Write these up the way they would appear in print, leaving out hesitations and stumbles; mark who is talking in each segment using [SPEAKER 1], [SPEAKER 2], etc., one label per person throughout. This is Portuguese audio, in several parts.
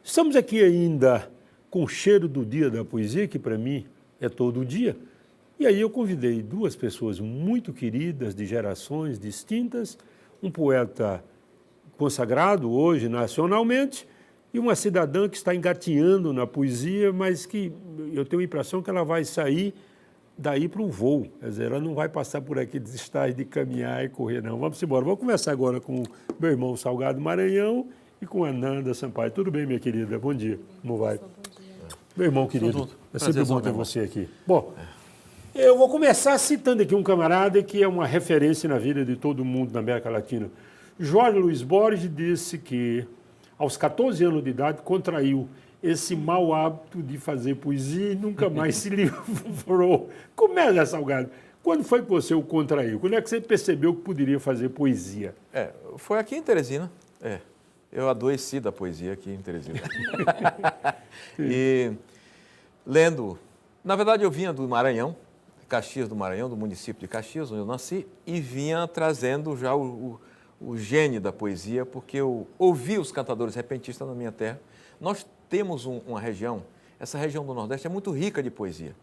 [SPEAKER 1] Estamos aqui ainda com o cheiro do Dia da Poesia, que para mim é todo dia. E aí eu convidei duas pessoas muito queridas, de gerações distintas, um poeta consagrado hoje nacionalmente e uma cidadã que está engatinhando na poesia, mas que eu tenho a impressão que ela vai sair daí para um voo. Quer dizer, ela não vai passar por aqueles estágios de caminhar e correr, não. Vamos embora. Vou começar agora com o meu irmão Salgado Maranhão e com a Nanda Sampaio. Tudo bem, minha querida? Bom dia. Como vai?
[SPEAKER 2] Bom dia.
[SPEAKER 1] Meu irmão querido, é sempre bom ter você aqui. Bom, eu vou começar citando aqui um camarada que é uma referência na vida de todo mundo na América Latina. Jorge Luiz Borges disse que, aos 14 anos de idade, contraiu esse mau hábito de fazer poesia e nunca mais se livrou. Como é, Zé Salgado? Quando foi que você o contraiu? Quando é que você percebeu que poderia fazer poesia?
[SPEAKER 3] Foi aqui em Teresina. Eu adoeci da poesia aqui em Teresina. E lendo, na verdade eu vinha do Maranhão, Caxias do Maranhão, do município de Caxias, onde eu nasci, e vinha trazendo já o gene da poesia, porque eu ouvi os cantadores repentistas na minha terra. Nós temos uma região, essa região do Nordeste é muito rica de poesia.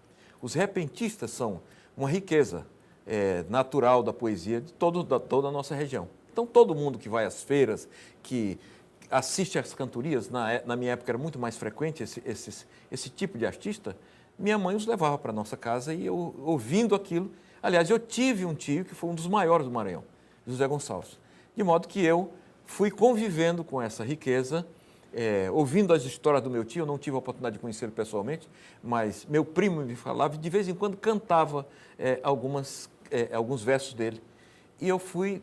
[SPEAKER 3] Os repentistas são uma riqueza natural da poesia de toda a nossa região. Então, todo mundo que vai às feiras, que assiste às cantorias, na minha época era muito mais frequente esse tipo de artista, minha mãe os levava para a nossa casa e eu, ouvindo aquilo, aliás, eu tive um tio que foi um dos maiores do Maranhão, José Gonçalves, de modo que eu fui convivendo com essa riqueza, ouvindo as histórias do meu tio. Eu não tive a oportunidade de conhecê-lo pessoalmente, mas meu primo me falava e de vez em quando cantava alguns versos dele. E eu fui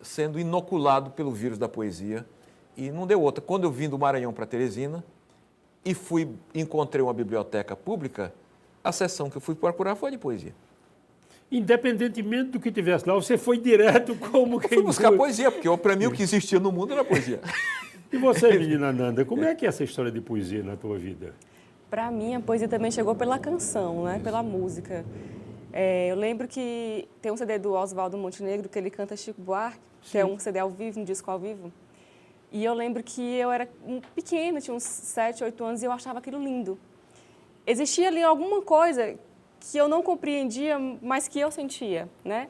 [SPEAKER 3] sendo inoculado pelo vírus da poesia e não deu outra. Quando eu vim do Maranhão para Teresina e encontrei uma biblioteca pública, a seção que eu fui procurar foi de poesia.
[SPEAKER 1] Independentemente do que tivesse lá, você foi direto como quem...
[SPEAKER 3] Fui buscar poesia, porque para mim o que existia no mundo era poesia.
[SPEAKER 1] E você, menina Nanda, como é que é essa história de poesia na tua vida?
[SPEAKER 2] Para mim, a poesia também chegou pela canção, né? Pela música. Eu lembro que tem um CD do Oswaldo Montenegro que ele canta Chico Buarque, que é um CD ao vivo, um disco ao vivo. E eu lembro que eu era pequena, tinha uns 7, 8 anos, e eu achava aquilo lindo. Existia ali alguma coisa que eu não compreendia, mas que eu sentia, né?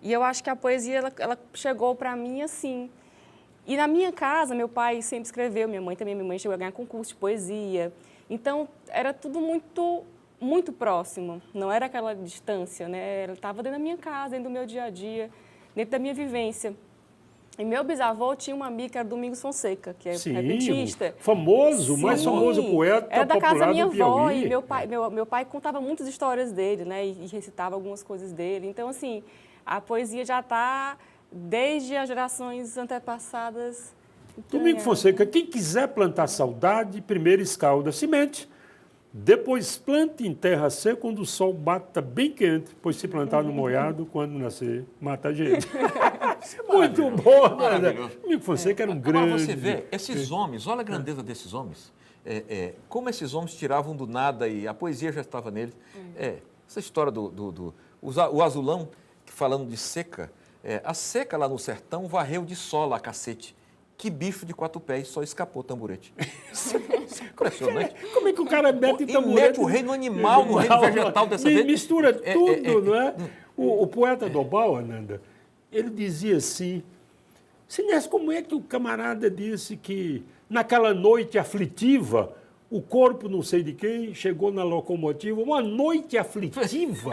[SPEAKER 2] E eu acho que a poesia, ela chegou para mim assim. E na minha casa, meu pai sempre escreveu, minha mãe também, minha mãe chegou a ganhar concurso de poesia. Então, era tudo muito, muito próximo, não era aquela distância, né? Ela estava dentro da minha casa, dentro do meu dia a dia, dentro da minha vivência. E meu bisavô tinha uma amiga que era Domingos Fonseca, que é repentista.
[SPEAKER 1] Famoso, o mais famoso poeta
[SPEAKER 2] era da casa da minha avó, e meu pai contava muitas histórias dele, né? E recitava algumas coisas dele. Então, assim, a poesia já está desde as gerações antepassadas.
[SPEAKER 1] Domingos Fonseca, quem quiser plantar saudade, primeiro escalda semente, depois plante em terra seca quando o sol bata bem quente, pois se plantar no molhado, quando nascer, mata a gente. Muito bom, né? Domingos Fonseca era um grande...
[SPEAKER 3] Agora você vê, esses homens, olha a grandeza desses homens, como esses homens tiravam do nada e a poesia já estava neles. Essa história o azulão, falando de seca, a seca lá no sertão varreu de sola a cacete. Que bicho de 4 pés, só escapou tamborete. Impressionante.
[SPEAKER 1] Como é que o cara mete tamborete?
[SPEAKER 3] E mete o reino animal no reino vegetal dessa vez.
[SPEAKER 1] Mistura tudo, não é? O poeta Dobal, Ananda, ele dizia assim, Sinés, como é que o camarada disse que naquela noite aflitiva, o corpo não sei de quem chegou na locomotiva, uma noite aflitiva?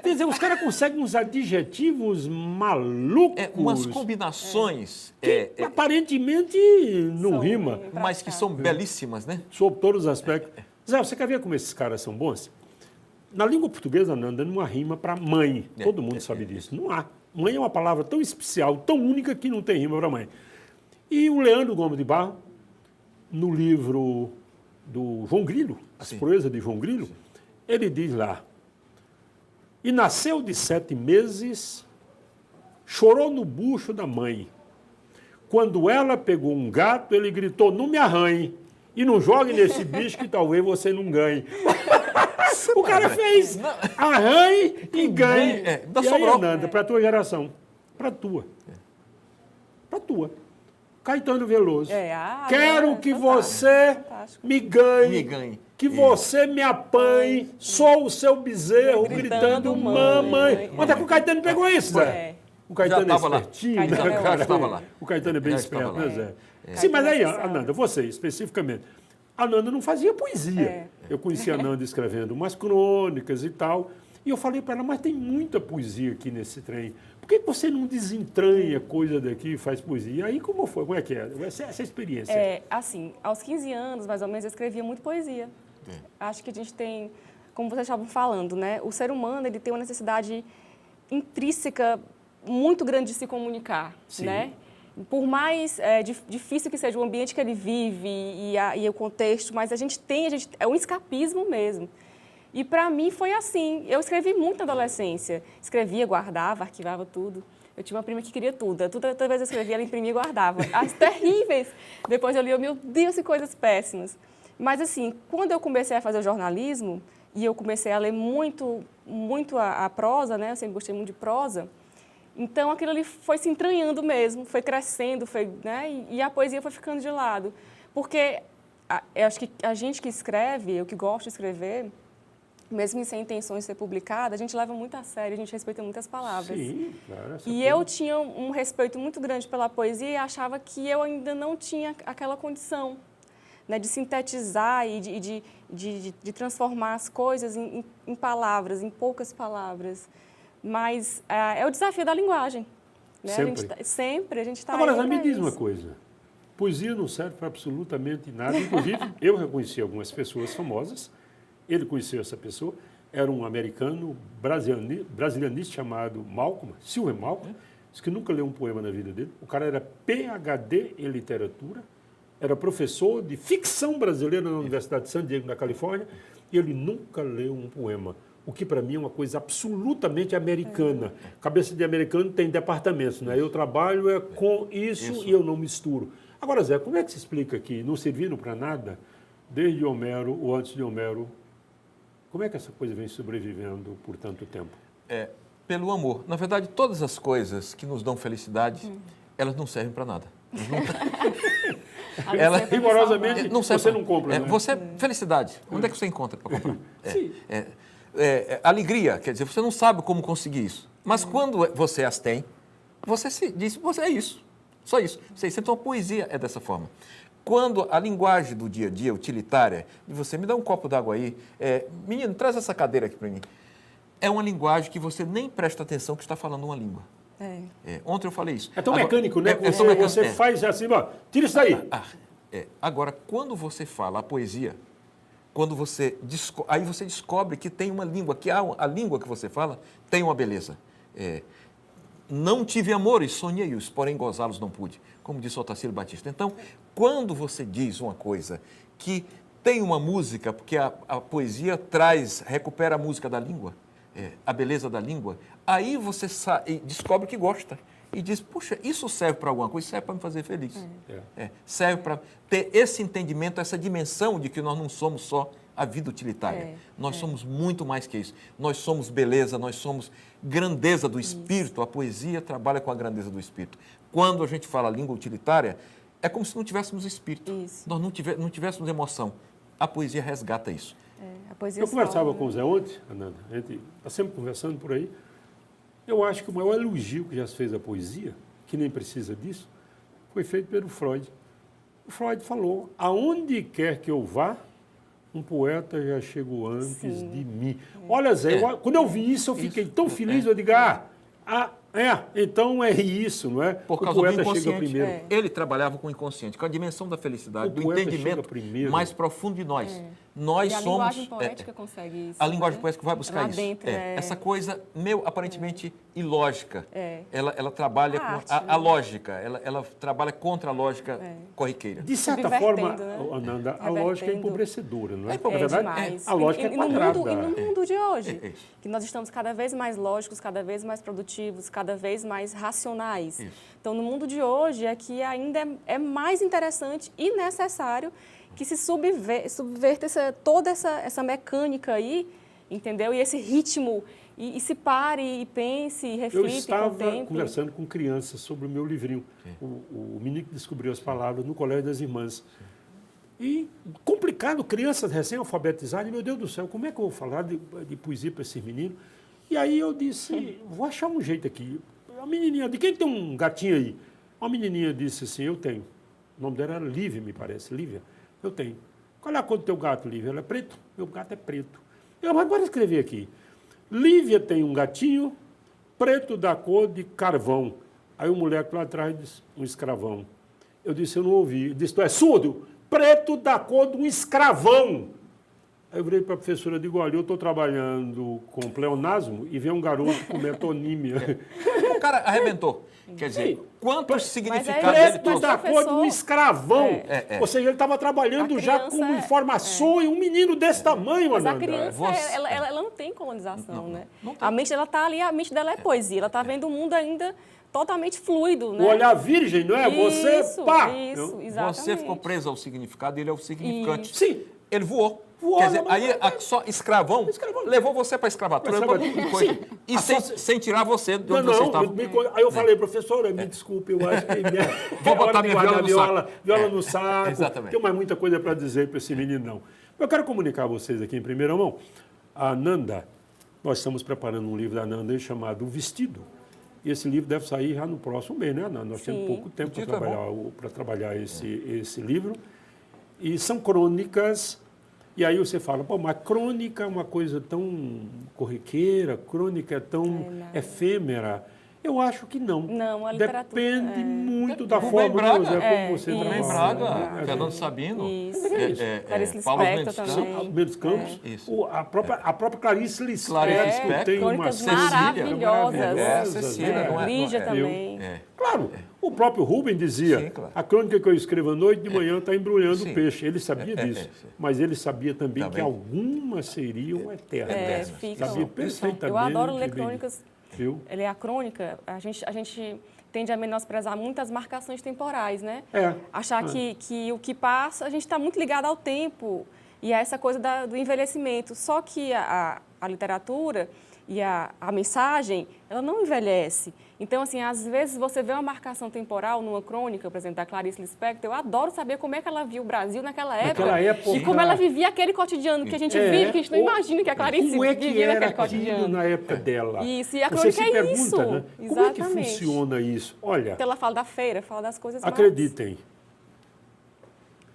[SPEAKER 1] Quer dizer, os caras conseguem uns adjetivos malucos.
[SPEAKER 3] Umas combinações.
[SPEAKER 1] Que aparentemente não rima.
[SPEAKER 3] Mas que são belíssimas, né?
[SPEAKER 1] Sob todos os aspectos. Zé, você quer ver como esses caras são bons? Na língua portuguesa, Nanda, não há rima para mãe. Todo mundo sabe disso. Não há. Mãe é uma palavra tão especial, tão única, que não tem rima para mãe. E o Leandro Gomes de Barro, no livro do João Grilo, As Proezas de João Grilo, ele diz lá, e nasceu de 7 meses, chorou no bucho da mãe. Quando ela pegou um gato, ele gritou, não me arranhe, e não jogue nesse bicho que talvez você não ganhe. O cara fez arranhe e ganhe. E aí, Ananda, para a tua geração, para a tua. Para a tua. Caetano Veloso. Quero que você
[SPEAKER 2] fantástico.
[SPEAKER 1] me ganhe.
[SPEAKER 3] Me ganhe.
[SPEAKER 1] Que você me apanhe. Sou o seu bezerro gritando mamãe. Onde é que o Caetano pegou isso, Zé? O Caetano
[SPEAKER 3] Já estava
[SPEAKER 1] é espertinho, né,
[SPEAKER 2] Caetano é
[SPEAKER 1] cara?
[SPEAKER 3] já estava lá.
[SPEAKER 1] O Caetano é bem
[SPEAKER 3] Já
[SPEAKER 1] esperto,
[SPEAKER 3] estava lá.
[SPEAKER 1] né, Zé?
[SPEAKER 2] É.
[SPEAKER 1] Sim, mas aí,
[SPEAKER 2] Caetano é
[SPEAKER 1] Ananda, você especificamente. A Nanda não fazia poesia.
[SPEAKER 2] É.
[SPEAKER 1] Eu conhecia a Nanda escrevendo umas crônicas e tal. E eu falei para ela, mas tem muita poesia aqui nesse trem. Por que você não desentranha coisa daqui e faz poesia? E aí, como foi? Como é que é? Essa experiência.
[SPEAKER 2] Assim, aos 15 anos, mais ou menos, eu escrevia muito poesia. Acho que a gente tem, como vocês estavam falando, né? O ser humano, ele tem uma necessidade intrínseca muito grande de se comunicar,
[SPEAKER 1] Sim.
[SPEAKER 2] né? Por mais difícil que seja o ambiente que ele vive e o contexto, mas a gente é um escapismo mesmo. E para mim foi assim. Eu escrevi muito na adolescência. Escrevia, guardava, arquivava tudo. Eu tinha uma prima que queria tudo. Toda vez eu escrevia, ela imprimia e guardava. As terríveis. Depois eu li, meu Deus, que coisas péssimas. Mas assim, quando eu comecei a fazer o jornalismo e eu comecei a ler muito a prosa, né? Eu sempre gostei muito de prosa. Então aquilo ali foi se entranhando mesmo, foi crescendo, né? E a poesia foi ficando de lado. Porque eu acho que a gente que escreve, eu que gosto de escrever, mesmo sem intenções de ser publicada, a gente leva muito a sério, a gente respeita muitas palavras.
[SPEAKER 1] Sim, claro.
[SPEAKER 2] E eu tinha um respeito muito grande pela poesia e achava que eu ainda não tinha aquela condição, né, de sintetizar e de transformar as coisas em palavras, em poucas palavras. Mas é o desafio da linguagem. Né?
[SPEAKER 1] Sempre.
[SPEAKER 2] A gente está
[SPEAKER 1] Agora,
[SPEAKER 2] aí
[SPEAKER 1] já me
[SPEAKER 2] pra
[SPEAKER 1] diz
[SPEAKER 2] isso.
[SPEAKER 1] uma coisa. Poesia não serve para absolutamente nada. Inclusive, eu reconheci algumas pessoas famosas. Ele conheceu essa pessoa. Era um americano brasilianista chamado Malcolm, Silver Malcolm. Disse que nunca leu um poema na vida dele. O cara era PhD em literatura. Era professor de ficção brasileira na Universidade de San Diego, na Califórnia. E ele nunca leu um poema. O que para mim é uma coisa absolutamente americana. Cabeça de americano tem departamentos, né? Eu trabalho com isso e eu não misturo. Agora, Zé, como é que se explica que não serviram para nada, desde Homero ou antes de Homero? Como é que essa coisa vem sobrevivendo por tanto tempo?
[SPEAKER 3] Pelo amor. Na verdade, todas as coisas que nos dão felicidade, elas não servem para nada.
[SPEAKER 1] Ela, rigorosamente,
[SPEAKER 3] não serve
[SPEAKER 1] você não compra, né?
[SPEAKER 3] Felicidade. Onde é que você encontra para comprar?
[SPEAKER 1] Sim.
[SPEAKER 3] Alegria, quer dizer, você não sabe como conseguir isso. Mas quando você as tem, você se diz, você é isso. Só isso. Então a poesia é dessa forma. Quando a linguagem do dia a dia, utilitária, de você me dá um copo d'água aí, menino, traz essa cadeira aqui para mim. É uma linguagem que você nem presta atenção que está falando uma língua. Ontem eu falei isso.
[SPEAKER 1] É tão mecânico, né? Você faz assim, ó, tira isso daí.
[SPEAKER 3] Agora, quando você fala a poesia, quando você aí você descobre que tem uma língua, que a língua que você fala tem uma beleza. Não tive amores, sonhei-os, porém gozá-los não pude, como disse o Otacílio Batista. Então, quando você diz uma coisa que tem uma música, porque a poesia recupera a música da língua, a beleza da língua, aí você descobre que gosta. E diz, puxa, isso serve para alguma coisa, serve para me fazer feliz. Serve para ter esse entendimento, essa dimensão de que nós não somos só a vida utilitária. Nós somos muito mais que isso. Nós somos beleza, nós somos grandeza do espírito. Isso. A poesia trabalha com a grandeza do espírito. Quando a gente fala língua utilitária, é como se não tivéssemos espírito.
[SPEAKER 2] Isso.
[SPEAKER 3] Nós não tivéssemos emoção. A poesia resgata isso.
[SPEAKER 1] Eu conversava com o Zé ontem, Ananda, a gente está sempre conversando por aí. Eu acho que o maior elogio que já se fez à poesia, que nem precisa disso, foi feito pelo Freud. O Freud falou, aonde quer que eu vá, um poeta já chegou antes de mim. Olha, Zé, quando eu vi isso, eu fiquei tão feliz, eu digo, então é isso, não é?
[SPEAKER 3] Por causa
[SPEAKER 1] o poeta
[SPEAKER 3] do inconsciente.
[SPEAKER 1] Chega primeiro.
[SPEAKER 3] Ele trabalhava com o inconsciente, com a dimensão da felicidade, do
[SPEAKER 1] poeta
[SPEAKER 3] entendimento mais profundo de nós. Nós
[SPEAKER 2] e a
[SPEAKER 3] somos.
[SPEAKER 2] linguagem poética consegue isso.
[SPEAKER 3] A linguagem poética vai buscar isso.
[SPEAKER 2] Dentro,
[SPEAKER 3] Essa coisa, aparentemente ilógica. Ela trabalha com
[SPEAKER 2] arte,
[SPEAKER 3] a lógica, ela trabalha contra a lógica corriqueira.
[SPEAKER 1] De certa forma,
[SPEAKER 2] né?
[SPEAKER 1] Ananda, a lógica é empobrecedora, não é?
[SPEAKER 2] Na verdade,
[SPEAKER 1] a lógica é quadrada.
[SPEAKER 2] E no mundo de hoje, que nós estamos cada vez mais lógicos, cada vez mais produtivos, cada vez mais racionais. Então, no mundo de hoje, é que ainda é mais interessante e necessário que se subverta toda essa mecânica aí, entendeu? E esse ritmo e se pare, e pense, e
[SPEAKER 1] Eu
[SPEAKER 2] reflita, e
[SPEAKER 1] estava
[SPEAKER 2] contemple.
[SPEAKER 1] conversando com crianças sobre o meu livrinho, o menino que descobriu as palavras no Colégio das Irmãs. E complicado, crianças recém-alfabetizadas, meu Deus do céu, como é que eu vou falar de poesia para esses meninos? E aí eu disse, vou achar um jeito aqui. A menininha, de quem tem um gatinho aí? Uma menininha disse assim, eu tenho. O nome dela era Lívia, me parece, Lívia. Eu tenho. Qual é a cor do teu gato, Lívia? Ela é preto? Meu gato é preto. Eu, mas bora escrever aqui. Lívia tem um gatinho preto da cor de carvão. Aí o moleque lá atrás disse, um escravão. Eu disse, eu não ouvi. Ele disse, tu é surdo? Preto da cor de um escravão. Aí eu virei para a professora e digo, olha, eu estou trabalhando com pleonasmo e vem um garoto com metonímia.
[SPEAKER 3] O cara arrebentou. Quer dizer,
[SPEAKER 1] Sim.
[SPEAKER 3] quantos significados
[SPEAKER 2] Mas
[SPEAKER 3] ele
[SPEAKER 1] Preto
[SPEAKER 3] trouxe?
[SPEAKER 1] da cor de um escravão. Ou seja, ele estava trabalhando
[SPEAKER 2] A
[SPEAKER 1] já
[SPEAKER 2] criança
[SPEAKER 1] com informações, um menino desse tamanho,
[SPEAKER 2] Mas a
[SPEAKER 1] Ananda.
[SPEAKER 2] criança,
[SPEAKER 3] Você-
[SPEAKER 2] ela não tem colonização, né?
[SPEAKER 3] não tem.
[SPEAKER 2] A mente dela está ali, a mente dela é poesia. Ela está vendo o mundo ainda totalmente fluido, né?
[SPEAKER 1] O olhar virgem, não é? Você,
[SPEAKER 2] Isso,
[SPEAKER 1] pá!
[SPEAKER 2] isso, exatamente.
[SPEAKER 3] Você ficou preso ao significado, ele é o significante.
[SPEAKER 1] Sim.
[SPEAKER 3] Ele voou.
[SPEAKER 1] Voou,
[SPEAKER 3] Quer dizer,
[SPEAKER 1] mas-
[SPEAKER 3] aí só escravão, levou você para a escravatura.
[SPEAKER 1] Pra escravatura.
[SPEAKER 3] Coisa.
[SPEAKER 1] Sim.
[SPEAKER 3] E sem tirar você de onde
[SPEAKER 1] Não,
[SPEAKER 3] você
[SPEAKER 1] não,
[SPEAKER 3] estava.
[SPEAKER 1] aí eu falei, professora, me desculpe, eu acho que
[SPEAKER 3] Vou botar
[SPEAKER 1] hora de
[SPEAKER 3] minha
[SPEAKER 1] guardar
[SPEAKER 3] viola no
[SPEAKER 1] viola no saco.
[SPEAKER 3] Exatamente.
[SPEAKER 1] Tem mais muita coisa para dizer para esse menino, não. Eu quero comunicar a vocês aqui em primeira mão. A Nanda, nós estamos preparando um livro da Nanda chamado O Vestido. E esse livro deve sair já no próximo mês, né, Nanda? Nós temos
[SPEAKER 2] Sim.
[SPEAKER 1] pouco tempo
[SPEAKER 3] O título
[SPEAKER 1] para trabalhar esse livro. E são crônicas. E aí você fala, pô, mas crônica é uma coisa tão corriqueira, crônica é tão efêmera. Eu acho que não.
[SPEAKER 2] Não, a literatura,
[SPEAKER 1] Depende muito da
[SPEAKER 3] Rubem
[SPEAKER 1] forma,
[SPEAKER 3] Braga.
[SPEAKER 1] né, Zé, como você
[SPEAKER 2] isso.
[SPEAKER 3] Rubem
[SPEAKER 1] trabalha.
[SPEAKER 3] Braga,
[SPEAKER 1] né?
[SPEAKER 3] Fernando Sabino,
[SPEAKER 2] Isso. Clarice
[SPEAKER 3] Paulo
[SPEAKER 2] Lispector
[SPEAKER 3] Mendes
[SPEAKER 2] também.
[SPEAKER 3] Campos.
[SPEAKER 1] Mendes Campos,
[SPEAKER 3] Isso.
[SPEAKER 1] a própria Clarice Lispector
[SPEAKER 3] Clarice Lispector.
[SPEAKER 1] tem uma
[SPEAKER 2] Crônicas
[SPEAKER 1] série
[SPEAKER 2] maravilhosas.
[SPEAKER 3] É, Cecília, não é?
[SPEAKER 2] Lígia
[SPEAKER 3] não é.
[SPEAKER 2] também.
[SPEAKER 1] Claro, o próprio Rubem dizia,
[SPEAKER 3] Sim, claro.
[SPEAKER 1] a crônica que eu escrevo à noite, de manhã está embrulhando
[SPEAKER 3] Sim.
[SPEAKER 1] o peixe. Ele sabia disso,
[SPEAKER 3] sim.
[SPEAKER 1] mas ele sabia também que
[SPEAKER 3] Também.
[SPEAKER 1] algumas seriam eternas.
[SPEAKER 3] Eternas.
[SPEAKER 2] Ficam.
[SPEAKER 1] Sabia perfeitamente.
[SPEAKER 2] Eu adoro ler
[SPEAKER 1] bem.
[SPEAKER 2] crônicas.
[SPEAKER 1] Viu?
[SPEAKER 2] Ele é a crônica, a gente tende a menosprezar muitas marcações temporais, né?
[SPEAKER 1] É.
[SPEAKER 2] Achar que o que passa, a gente está muito ligado ao tempo e a essa coisa do envelhecimento. Só que a literatura e a mensagem, ela não envelhece. Então, assim, às vezes você vê uma marcação temporal numa crônica, por exemplo, da Clarice Lispector, eu adoro saber como é que ela viu o Brasil naquela época.
[SPEAKER 1] Naquela época.
[SPEAKER 2] E como ela vivia aquele cotidiano que a gente vive, que a gente não imagina que a Clarice
[SPEAKER 1] Como é que
[SPEAKER 2] vivia
[SPEAKER 1] era
[SPEAKER 2] naquele
[SPEAKER 1] aquilo
[SPEAKER 2] cotidiano.
[SPEAKER 1] na época dela?
[SPEAKER 2] Isso, e a
[SPEAKER 1] Você
[SPEAKER 2] crônica
[SPEAKER 1] se
[SPEAKER 2] é
[SPEAKER 1] pergunta,
[SPEAKER 2] isso.
[SPEAKER 1] né? Como é que
[SPEAKER 2] Exatamente.
[SPEAKER 1] funciona isso? Olha,
[SPEAKER 2] Então ela fala da feira, fala das coisas mais...
[SPEAKER 1] acreditem,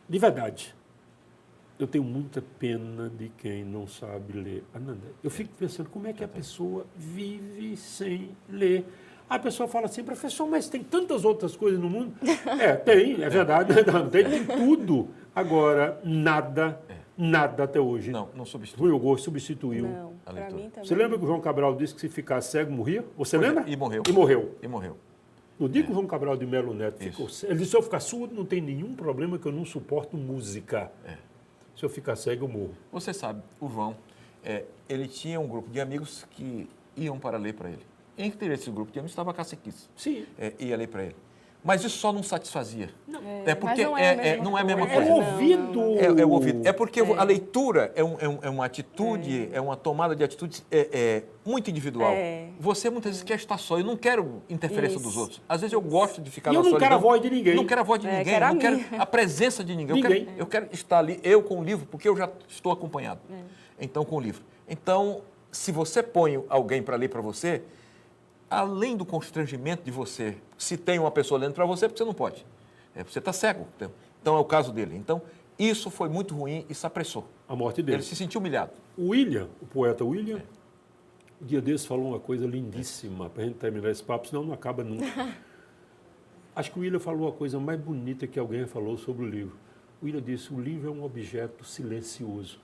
[SPEAKER 1] de verdade, eu tenho muita pena de quem não sabe ler. Ananda, eu fico pensando como é que a pessoa vive sem ler. A pessoa fala assim, professor, mas tem tantas outras coisas no mundo. Tem, é verdade, tem tudo. Agora, nada até hoje.
[SPEAKER 3] Não substitui.
[SPEAKER 1] Rui Augusto substituiu.
[SPEAKER 2] Não,
[SPEAKER 3] A
[SPEAKER 2] para
[SPEAKER 3] leitura.
[SPEAKER 2] mim também.
[SPEAKER 1] Você lembra que o João Cabral disse que se ficar cego, morria? Você lembra?
[SPEAKER 3] E morreu.
[SPEAKER 1] E morreu.
[SPEAKER 3] E morreu.
[SPEAKER 1] No dia que o João Cabral de Melo Neto ficou cego, ele disse, se eu ficar surdo, não tem nenhum problema que eu não suporto música. Se eu ficar cego, eu morro.
[SPEAKER 3] Você sabe, o João, ele tinha um grupo de amigos que iam para ler para ele. Entre esse grupo de amigos estava a Caciquice.
[SPEAKER 1] Sim.
[SPEAKER 3] Ia ler para ele. Mas isso só não satisfazia. Porque
[SPEAKER 2] Mas não é a mesma
[SPEAKER 3] não é a mesma
[SPEAKER 1] É
[SPEAKER 3] coisa.
[SPEAKER 1] o ouvido.
[SPEAKER 3] É o ouvido. É porque a leitura é uma atitude, é uma tomada de atitude muito individual. Você muitas vezes quer estar só. Eu não quero interferência dos
[SPEAKER 2] Isso.
[SPEAKER 3] outros. Às vezes eu gosto de ficar
[SPEAKER 1] E
[SPEAKER 3] na
[SPEAKER 1] eu não
[SPEAKER 3] solidão.
[SPEAKER 1] quero a voz de ninguém.
[SPEAKER 3] Não quero a voz de ninguém.
[SPEAKER 2] quero a
[SPEAKER 3] Não quero
[SPEAKER 2] minha.
[SPEAKER 3] a presença de ninguém.
[SPEAKER 1] Ninguém.
[SPEAKER 3] Eu quero estar ali, eu com o livro, porque eu já estou acompanhado. Então, com o livro. Então, se você põe alguém para ler para você, além do constrangimento de você, se tem uma pessoa lendo para você, porque você não pode. Você está cego. Então, é o caso dele. Então, isso foi muito ruim e se apressou.
[SPEAKER 1] A morte dele.
[SPEAKER 3] Ele se sentiu humilhado.
[SPEAKER 1] O William, o poeta William, um dia desses falou uma coisa lindíssima, para a gente terminar esse papo, senão não acaba nunca. Acho que o William falou a coisa mais bonita que alguém falou sobre o livro. O William disse, o livro é um objeto silencioso.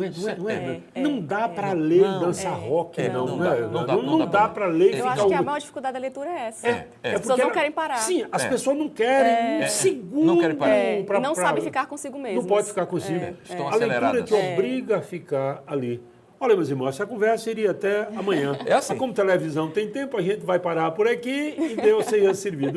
[SPEAKER 1] Mas não dá para ler dança rock, não dá para ler.
[SPEAKER 2] Eu acho que a maior dificuldade da leitura é essa. As pessoas não querem parar.
[SPEAKER 1] Sim, as pessoas não querem um segundo.
[SPEAKER 3] Não querem parar.
[SPEAKER 2] E não sabem ficar consigo mesmo.
[SPEAKER 1] Não pode ficar consigo.
[SPEAKER 3] Estão
[SPEAKER 1] A leitura
[SPEAKER 3] aceleradas.
[SPEAKER 1] te obriga a ficar ali. Olha, meus irmãos, essa conversa iria até amanhã.
[SPEAKER 3] É assim.
[SPEAKER 1] Mas como televisão tem tempo, a gente vai parar por aqui e Deus seja servido.